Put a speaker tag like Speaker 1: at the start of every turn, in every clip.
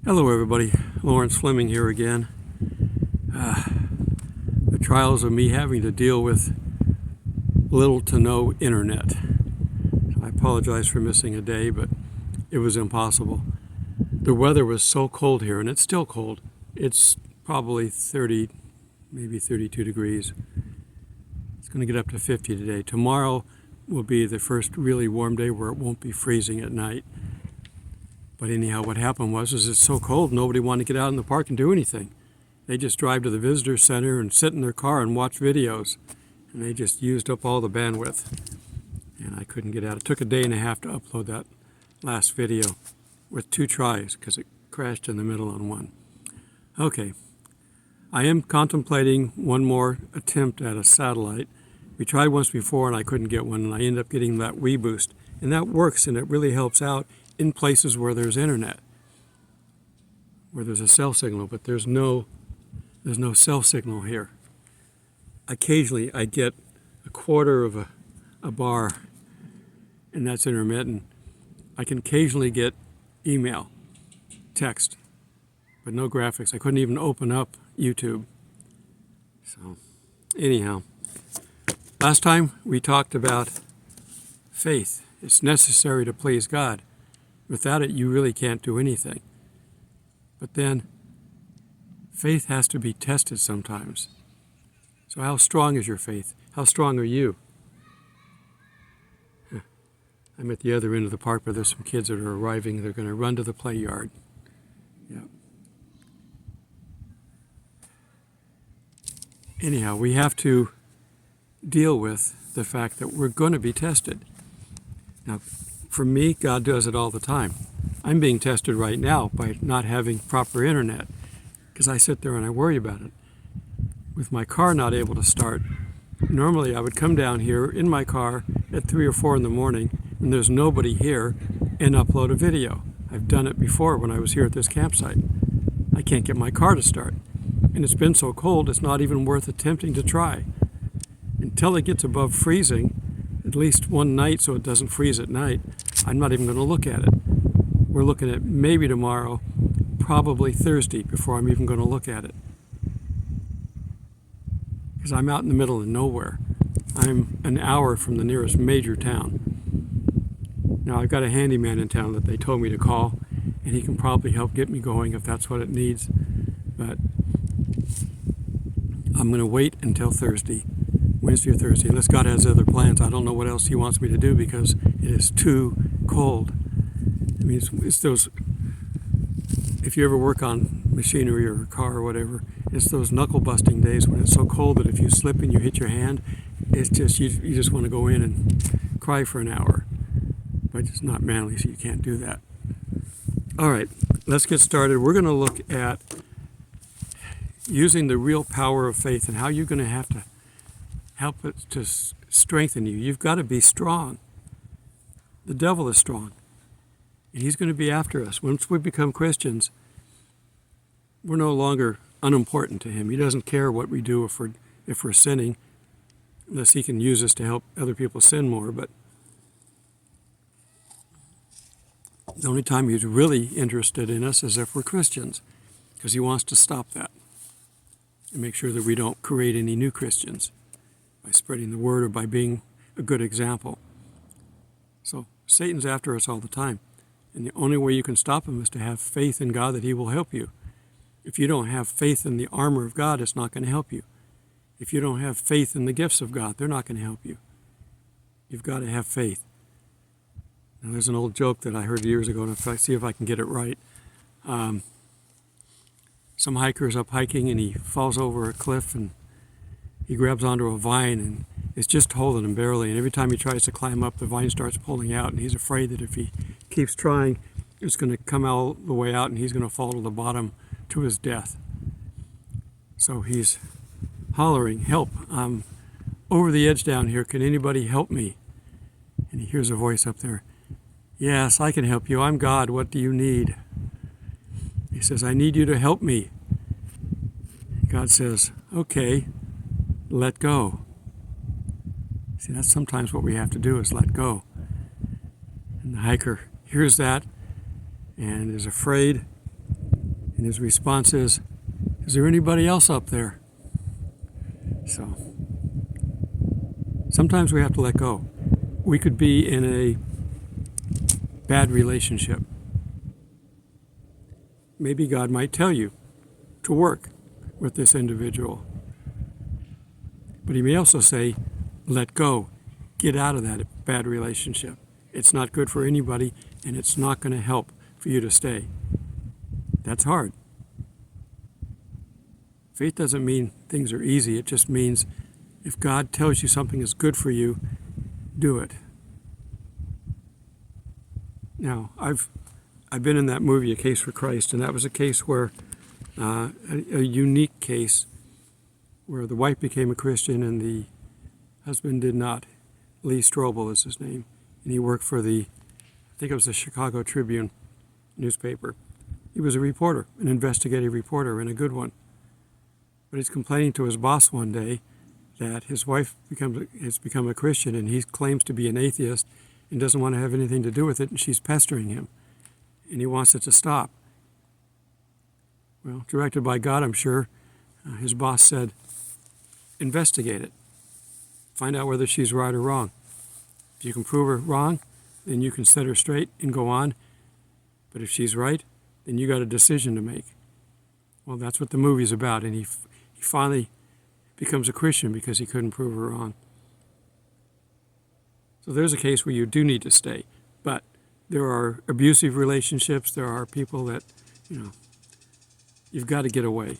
Speaker 1: Hello everybody, Thomas Fleming here again. The trials of me having to deal with little to no internet. I apologize for missing a day, but it was impossible. The weather was so cold here, and it's still cold. It's probably 30, maybe 32 degrees. It's going to get up to 50 today. Tomorrow will be the first really warm day where it won't be freezing at night. But anyhow, what happened was it's so cold, nobody wanted to get out in the park and do anything. They just drive to the visitor center and sit in their car and watch videos. And they just used up all the bandwidth. And I couldn't get out. It took a day and a half to upload that last video with 2 tries because it crashed in the middle on one. Okay, I am contemplating one more attempt at a satellite. We tried once before and I couldn't get one, and I ended up getting that WeBoost. And that works, and it really helps out in places where there's internet, where there's a cell signal, but there's no cell signal here. Occasionally I get a quarter of a bar, and that's intermittent. I can occasionally get email, text, but no graphics. I couldn't even open up YouTube. So anyhow, last time we talked about faith. It's necessary to please God. Without it, you really can't do anything. But then, faith has to be tested sometimes. So how strong is your faith? How strong are you? I'm at the other end of the park, but there's some kids that are arriving. They're going to run to the play yard. Yeah. Anyhow, we have to deal with the fact that we're going to be tested. Now, for me, God does it all the time. I'm being tested right now by not having proper internet because I sit there and I worry about it. With my car not able to start, normally I would come down here in my car at 3 or 4 in the morning when there's nobody here and upload a video. I've done it before when I was here at this campsite. I can't get my car to start. And it's been so cold, it's not even worth attempting to try. Until it gets above freezing, at least one night so it doesn't freeze at night, I'm not even going to look at it. We're looking at maybe tomorrow, probably Thursday, before I'm even going to look at it. Because I'm out in the middle of nowhere. I'm an hour from the nearest major town. Now I've got a handyman in town that they told me to call, and he can probably help get me going if that's what it needs. But I'm going to wait until Thursday. Wednesday or Thursday, unless God has other plans. I don't know what else he wants me to do because it is too cold. I mean, it's those, if you ever work on machinery or a car or whatever, it's those knuckle busting days when it's so cold that if you slip and you hit your hand, it's just, you just want to go in and cry for an hour. But it's not manly, so you can't do that. All right, let's get started. We're going to look at using the real power of faith and how you're going to have to help it to strengthen you. You've got to be strong. The devil is strong, and he's going to be after us. Once we become Christians, we're no longer unimportant to him. He doesn't care what we do if we're sinning, unless he can use us to help other people sin more. But the only time he's really interested in us is if we're Christians, because he wants to stop that and make sure that we don't create any new Christians by spreading the word or by being a good example. So Satan's after us all the time. And the only way you can stop him is to have faith in God that he will help you. If you don't have faith in the armor of God, it's not going to help you. If you don't have faith in the gifts of God, they're not going to help you. You've got to have faith. Now there's an old joke that I heard years ago, and if I see if I can get it right. Some hiker's up hiking and he falls over a cliff and he grabs onto a vine and it's just holding him barely, and every time he tries to climb up, the vine starts pulling out, and he's afraid that if he keeps trying, it's going to come all the way out and he's going to fall to the bottom to his death. So he's hollering, "Help, I'm over the edge down here, can anybody help me?" And he hears a voice up there, "Yes, I can help you, I'm God, what do you need?" He says, "I need you to help me." God says, "Okay, let go." See, that's sometimes what we have to do, is let go. And the hiker hears that and is afraid And his response is there anybody else up there? So sometimes we have to let go. We could be in a bad relationship. Maybe God might tell you to work with this individual. But he may also say, let go. Get out of that bad relationship. It's not good for anybody, and it's not going to help for you to stay. That's hard. Faith doesn't mean things are easy. It just means if God tells you something is good for you, do it. Now, I've been in that movie, A Case for Christ, and that was a case where, a unique case where the wife became a Christian and the husband did not. Lee Strobel is his name, and he worked for I think it was the Chicago Tribune newspaper. He was a reporter, an investigative reporter, and a good one. But he's complaining to his boss one day that his wife has become a Christian, and he claims to be an atheist and doesn't want to have anything to do with it, and she's pestering him, and he wants it to stop. Well, directed by God, I'm sure, his boss said, investigate it. Find out whether she's right or wrong. If you can prove her wrong, then you can set her straight and go on. But if she's right, then you got a decision to make. Well, that's what the movie's about, and he finally becomes a Christian because he couldn't prove her wrong. So there's a case where you do need to stay. But there are abusive relationships. There are people that, you've got to get away.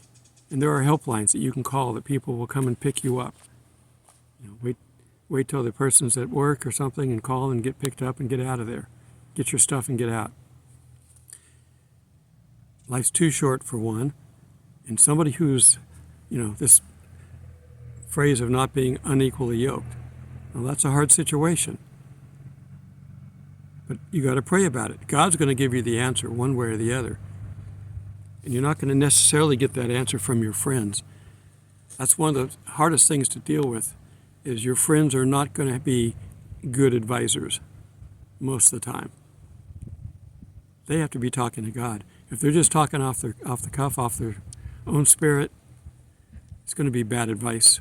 Speaker 1: And there are helplines that you can call that people will come and pick you up. Wait till the person's at work or something and call and get picked up and get out of there. Get your stuff and get out. Life's too short for one. And somebody who's, this phrase of not being unequally yoked. Well, that's a hard situation. But you got to pray about it. God's going to give you the answer one way or the other. And you're not going to necessarily get that answer from your friends. That's one of the hardest things to deal with, is your friends are not going to be good advisors most of the time. They have to be talking to God. If they're just talking off the cuff, off their own spirit, it's going to be bad advice,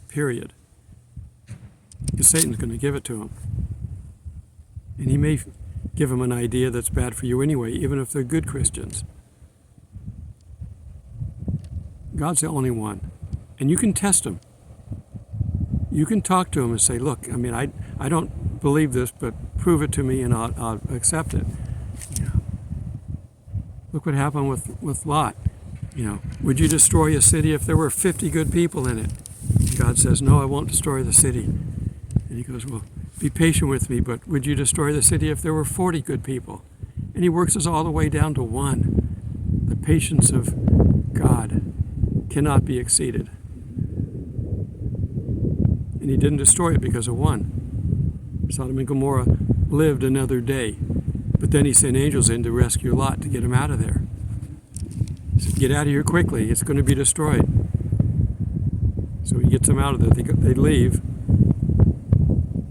Speaker 1: period. Because Satan's going to give it to them. And he may give them an idea that's bad for you anyway, even if they're good Christians. God's the only one. And you can test him. You can talk to him and say, look, I don't believe this, but prove it to me and I'll accept it. Look what happened with Lot. Would you destroy a city if there were 50 good people in it? God says, no, I won't destroy the city. And he goes, well, be patient with me, but would you destroy the city if there were 40 good people? And he works us all the way down to one. The patience of God cannot be exceeded. And he didn't destroy it because of one. Sodom and Gomorrah lived another day. But then he sent angels in to rescue Lot to get him out of there. He said, get out of here quickly. It's going to be destroyed. So he gets them out of there. They leave.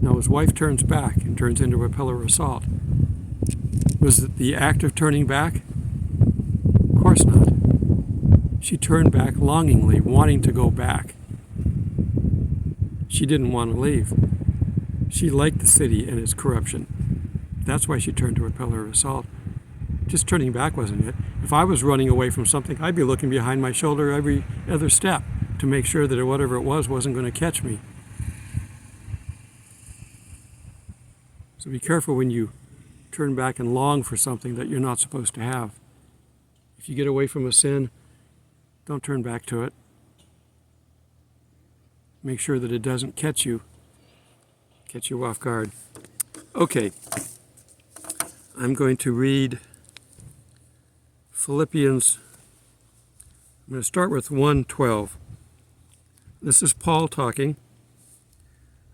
Speaker 1: Now his wife turns back and turns into a pillar of salt. Was it the act of turning back? Of course not. She turned back longingly, wanting to go back. She didn't want to leave. She liked the city and its corruption. That's why she turned to a pillar of salt. Just turning back wasn't it. If I was running away from something, I'd be looking behind my shoulder every other step to make sure that whatever it was wasn't going to catch me. So be careful when you turn back and long for something that you're not supposed to have. If you get away from a sin, don't turn back to it. Make sure that it doesn't catch you off guard. Okay, I'm going to read Philippians. I'm going to start with 1:12. This is Paul talking.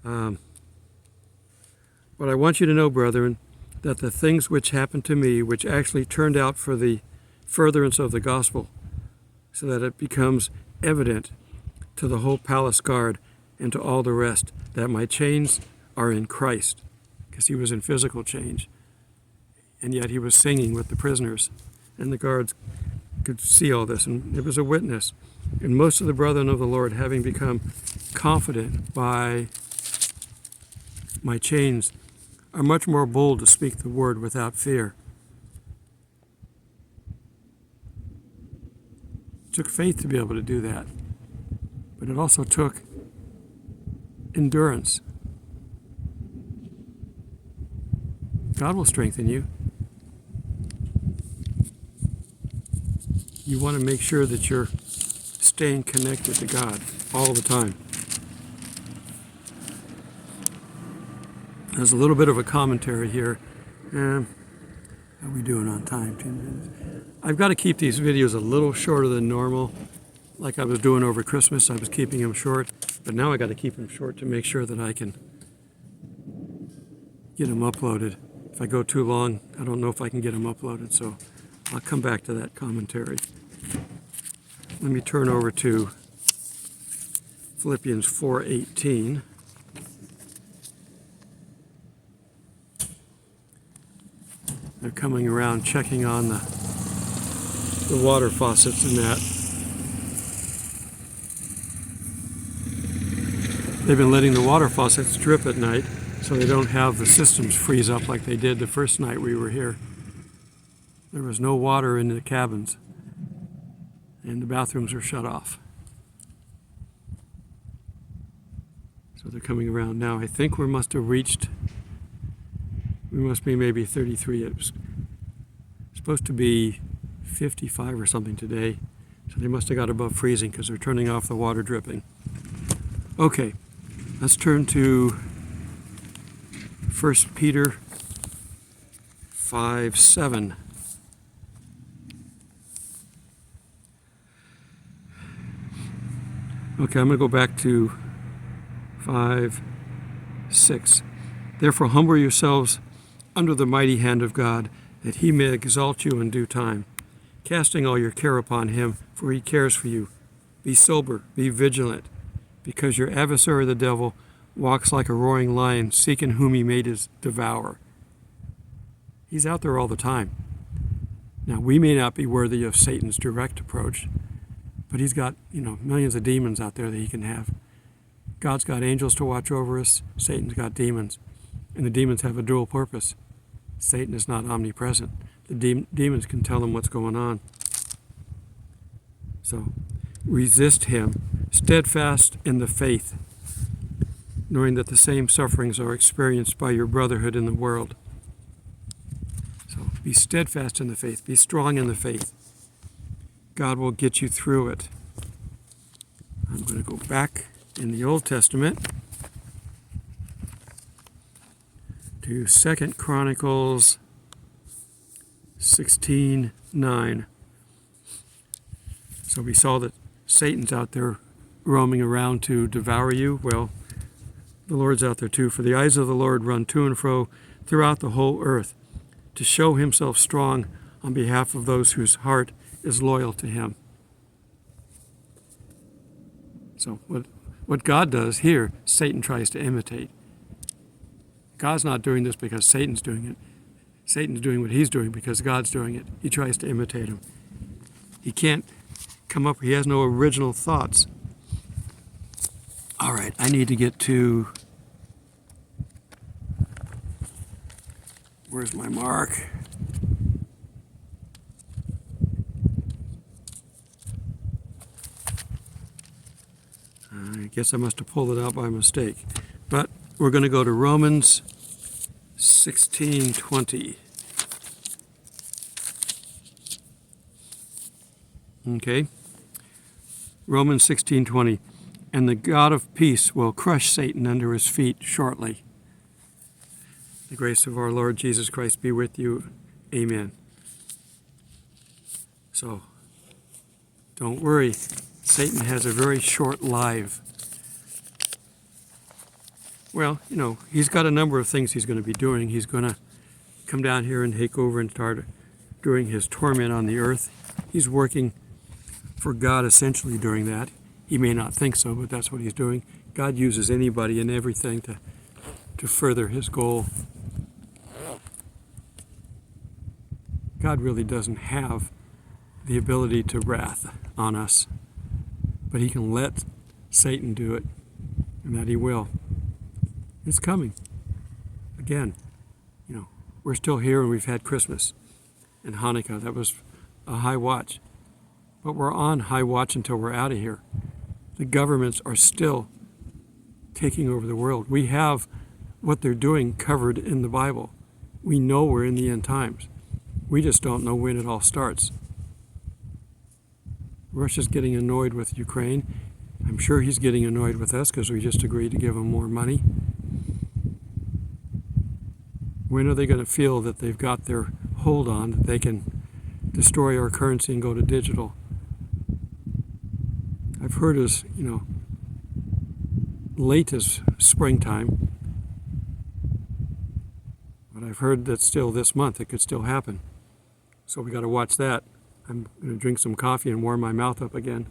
Speaker 1: But I want you to know, brethren, that the things which happened to me, which actually turned out for the furtherance of the gospel, so that it becomes evident to the whole palace guard and to all the rest that my chains are in Christ, because he was in physical chains, and yet he was singing with the prisoners and the guards could see all this, and it was a witness. And most of the brethren of the Lord, having become confident by my chains, are much more bold to speak the word without fear. It took faith to be able to do that, but it also took endurance. God will strengthen you. You want to make sure that you're staying connected to God all the time. There's a little bit of a commentary here. How are we doing on time? 10 minutes. I've got to keep these videos a little shorter than normal. Like I was doing over Christmas, I was keeping them short. But now I got to keep them short to make sure that I can get them uploaded. If I go too long, I don't know if I can get them uploaded. So I'll come back to that commentary. Let me turn over to Philippians 4:18. They're coming around checking on the water faucets and that. They've been letting the water faucets drip at night so they don't have the systems freeze up like they did the first night we were here. There was no water in the cabins and the bathrooms are shut off. So they're coming around now. I think we must be maybe 33. It was supposed to be 55 or something today. So they must have got above freezing because they're turning off the water dripping. Okay, let's turn to 1 Peter 5:7. Okay, I'm going to go back to 5:6. Therefore, humble yourselves under the mighty hand of God, that he may exalt you in due time, casting all your care upon him, for he cares for you. Be sober, be vigilant, because your adversary the devil walks like a roaring lion, seeking whom he may devour. He's out there all the time. Now, we may not be worthy of Satan's direct approach, but he's got, millions of demons out there that he can have. God's got angels to watch over us. Satan's got demons. And the demons have a dual purpose. Satan is not omnipresent. The demons can tell him what's going on. So, resist him, steadfast in the faith, knowing that the same sufferings are experienced by your brotherhood in the world. So, be steadfast in the faith. Be strong in the faith. God will get you through it. I'm going to go back in the Old Testament to 2 Chronicles 16:9. So we saw that Satan's out there roaming around to devour you. Well, the Lord's out there too. For the eyes of the Lord run to and fro throughout the whole earth, to show himself strong on behalf of those whose heart is loyal to him. So what God does here, Satan tries to imitate. God's not doing this because Satan's doing it. Satan's doing what he's doing because God's doing it. He tries to imitate him. He can't come up, he has no original thoughts. All right, I need to get to, where's my mark? I guess I must have pulled it out by mistake. But we're going to go to Romans 16:20. Okay. Romans 16:20. And the God of peace will crush Satan under his feet shortly. The grace of our Lord Jesus Christ be with you. Amen. So, don't worry. Satan has a very short life. Well, he's got a number of things he's going to be doing. He's going to come down here and take over and start doing his torment on the earth. He's working for God essentially during that. He may not think so, but that's what he's doing. God uses anybody and everything to further his goal. God really doesn't have the ability to wrath on us, but he can let Satan do it, and that he will. It's coming. Again, we're still here and we've had Christmas and Hanukkah. That was a high watch. But we're on high watch until we're out of here. The governments are still taking over the world. We have what they're doing covered in the Bible. We know we're in the end times. We just don't know when it all starts. Russia's getting annoyed with Ukraine. I'm sure he's getting annoyed with us because we just agreed to give him more money. When are they going to feel that they've got their hold on, that they can destroy our currency and go to digital? I've heard as, late as springtime, but I've heard that still this month it could still happen. So we got to watch that. I'm going to drink some coffee and warm my mouth up again.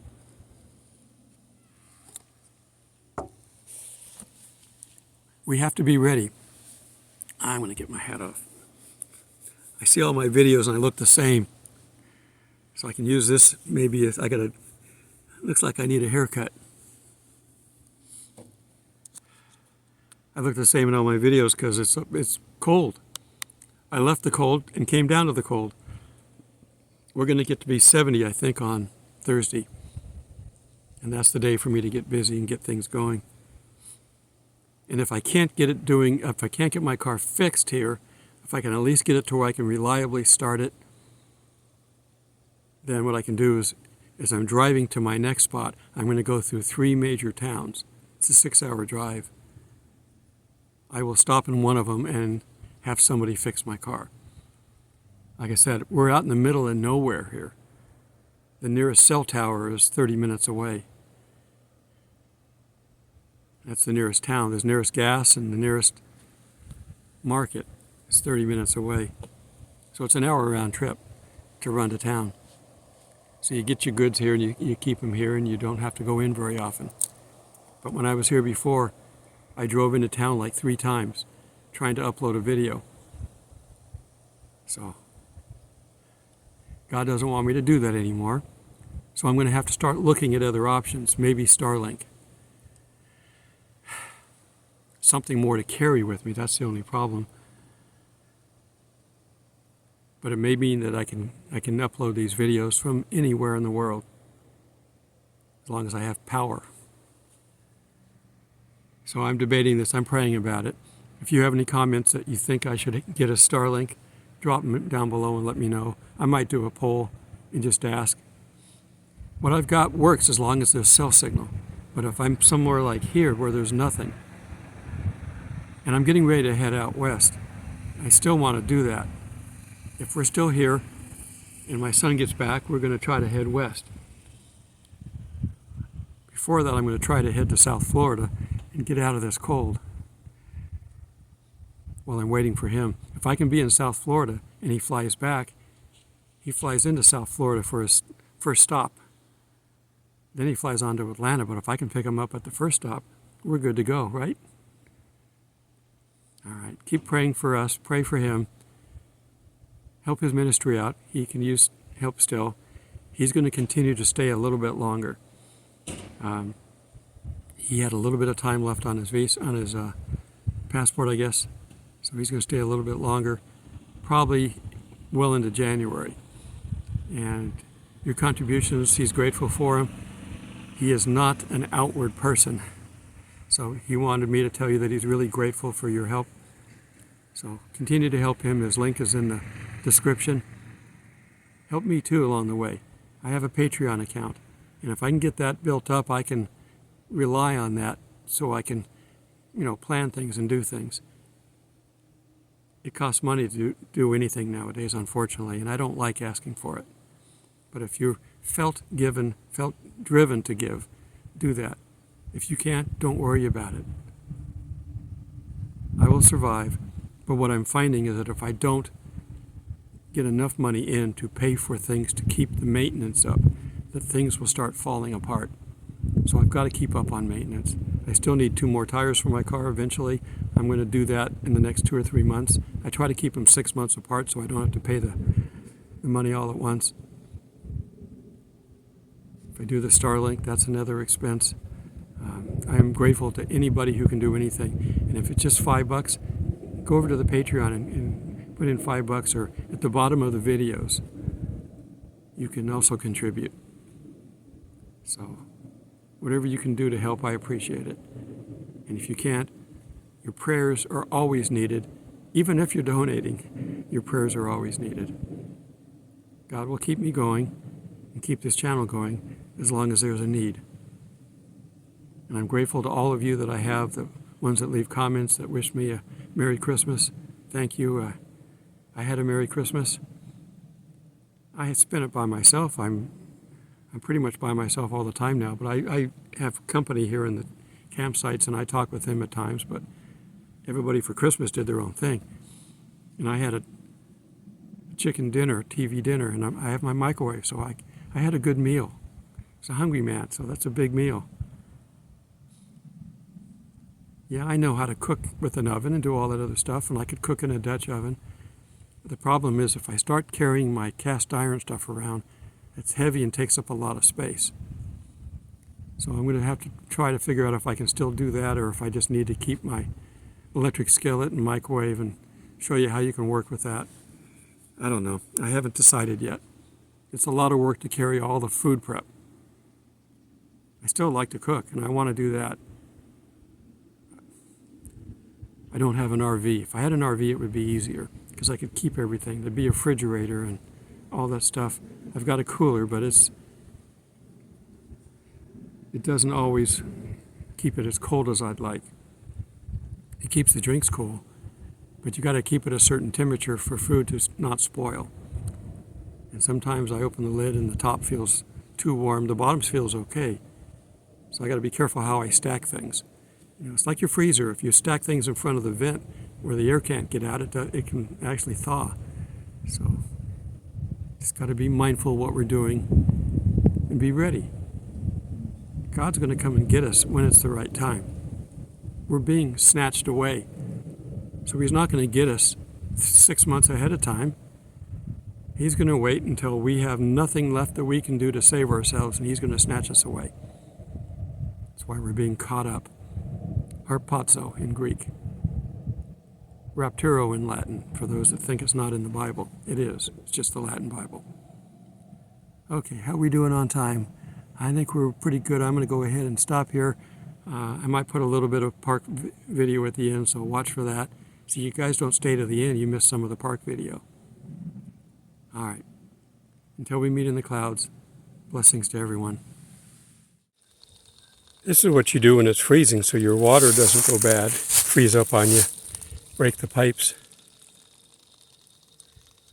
Speaker 1: We have to be ready. I'm going to get my hat off. I see all my videos and I look the same. So I can use this, maybe if looks like I need a haircut. I look the same in all my videos because it's cold. I left the cold and came down to the cold. We're going to get to be 70, I think, on Thursday. And that's the day for me to get busy and get things going. And if I can't get my car fixed here, if I can at least get it to where I can reliably start it, then what I can do is, as I'm driving to my next spot, I'm going to go through 3 major towns. It's a 6-hour drive. I will stop in one of them and have somebody fix my car. Like I said, we're out in the middle of nowhere here. The nearest cell tower is 30 minutes away. That's the nearest town. There's nearest gas and the nearest market is 30 minutes away. So it's an hour round trip to run to town. So you get your goods here and you keep them here and you don't have to go in very often. But when I was here before, I drove into town like 3 times trying to upload a video. So God doesn't want me to do that anymore. So I'm going to have to start looking at other options, maybe Starlink. Something more to carry with me, that's the only problem. But it may mean that I can upload these videos from anywhere in the world, as long as I have power. So I'm debating this, I'm praying about it. If you have any comments that you think I should get a Starlink, drop them down below and let me know. I might do a poll and just ask. What I've got works as long as there's cell signal. But if I'm somewhere like here where there's nothing, and I'm getting ready to head out west, I still want to do that. If we're still here and my son gets back, we're going to try to head west. Before that, I'm going to try to head to South Florida and get out of this cold while I'm waiting for him. If I can be in South Florida and he flies back, he flies into South Florida for his first stop. Then he flies on to Atlanta, but if I can pick him up at the first stop, we're good to go, right? All right, keep praying for us, pray for him. Help his ministry out. He can use help still. He's going to continue to stay a little bit longer. He had a little bit of time left on his visa, on his passport, I guess. So he's going to stay a little bit longer, probably well into January. And your contributions, he's grateful for them. He is not an outward person. So he wanted me to tell you that he's really grateful for your help. So continue to help him. His link is in the description. Help me too along the way. I have a Patreon account. And if I can get that built up, I can rely on that so I can, plan things and do things. It costs money to do anything nowadays, unfortunately, and I don't like asking for it. But if you felt driven to give, do that. If you can't, don't worry about it. I will survive, but what I'm finding is that if I don't get enough money in to pay for things to keep the maintenance up, that things will start falling apart. So I've got to keep up on maintenance. I still need 2 more tires for my car eventually. I'm going to do that in the next 2 or 3 months. I try to keep them 6 months apart so I don't have to pay the money all at once. I do the Starlink, that's another expense. I'm grateful to anybody who can do anything. And if it's just $5, go over to the Patreon and put in $5, or at the bottom of the videos, you can also contribute. So whatever you can do to help, I appreciate it. And if you can't, your prayers are always needed. Even if you're donating, your prayers are always needed. God will keep me going and keep this channel going as long as there's a need. And I'm grateful to all of you that I have, the ones that leave comments, that wish me a Merry Christmas. Thank you. I had a Merry Christmas. I had spent it by myself. I'm pretty much by myself all the time now, but I have company here in the campsites, and I talk with them at times, but everybody for Christmas did their own thing. And I had a chicken dinner, TV dinner, and I have my microwave, so I had a good meal. I was a hungry man, so that's a big meal. Yeah, I know how to cook with an oven and do all that other stuff, and I could cook in a Dutch oven. But the problem is if I start carrying my cast iron stuff around, it's heavy and takes up a lot of space. So I'm going to have to try to figure out if I can still do that, or if I just need to keep my electric skillet and microwave and show you how you can work with that. I don't know. I haven't decided yet. It's a lot of work to carry all the food prep. I still like to cook, and I want to do that. I don't have an RV. If I had an RV, it would be easier, because I could keep everything. There'd be a refrigerator and all that stuff. I've got a cooler, but it doesn't always keep it as cold as I'd like. It keeps the drinks cool, but you got to keep it a certain temperature for food to not spoil. And sometimes I open the lid and the top feels too warm. The bottom feels okay. So I got to be careful how I stack things. You know, it's like your freezer. If you stack things in front of the vent where the air can't get out, it can actually thaw. So just got to be mindful of what we're doing and be ready. God's going to come and get us when it's the right time. We're being snatched away. So he's not going to get us 6 months ahead of time. He's going to wait until we have nothing left that we can do to save ourselves, and he's going to snatch us away. That's why we're being caught up. Harpazo in Greek. Rapturo in Latin, for those that think it's not in the Bible. It is. It's just the Latin Bible. Okay, how are we doing on time? I think we're pretty good. I'm going to go ahead and stop here. I might put a little bit of park video at the end, so watch for that. So you guys don't stay to the end, you miss some of the park video. All right. Until we meet in the clouds, blessings to everyone. This is what you do when it's freezing, so your water doesn't go bad, freeze up on you, break the pipes.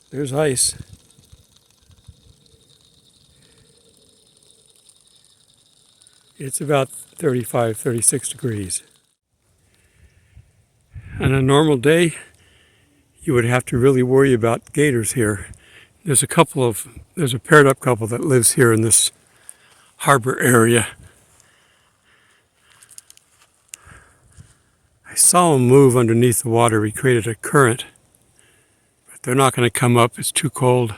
Speaker 1: There's ice. It's about 35, 36 degrees. On a normal day, you would have to really worry about gators here. There's a paired up couple that lives here in this harbor area. I saw them move underneath the water. We created a current, but they're not going to come up. It's too cold.